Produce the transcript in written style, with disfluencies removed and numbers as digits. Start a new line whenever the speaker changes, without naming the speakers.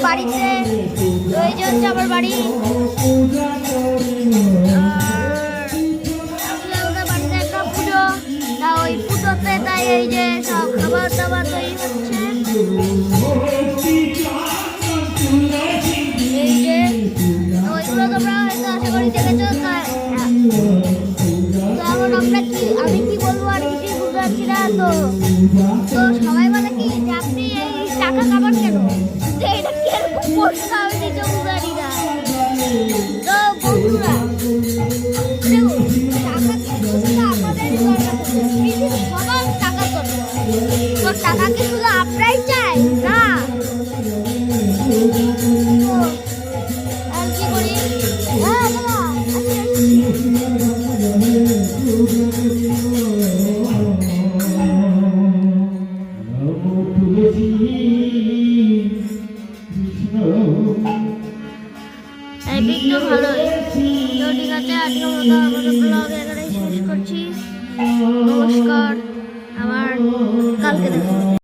বাড়িতে ওই যে হচ্ছে আমার বাড়ি। বাড়িতে একটা পুজো, তা ওই পুজোতে তাই এই যে সব খাবার দাবার তৈরি হচ্ছে। এই যে ওইগুলো তোমরা হয়তো আশা করি দেখেছো। তো এখন আমি কি বলবো আর কিছু বুঝতে পারছি না। তো সবাই বলে কি যে আপনি এই টাকা খাবার কেন, যে এটা কিরকম করতে হবে নিজে বুঝারি না। তো বন্ধুরা টাকা কিন্তু আমাদেরই দরকার, পৃথিবীর সবার টাকা দরকার। তো টাকা কি শুধু আপনারাই চাই না? আর কি করি, হ্যাঁ বাবা ভালোই। তো ঠিক আছে, আজকের মতো আমাদের ব্লগ এখানেই শেষ করছি। নমস্কার, আবার কালকে দেখা।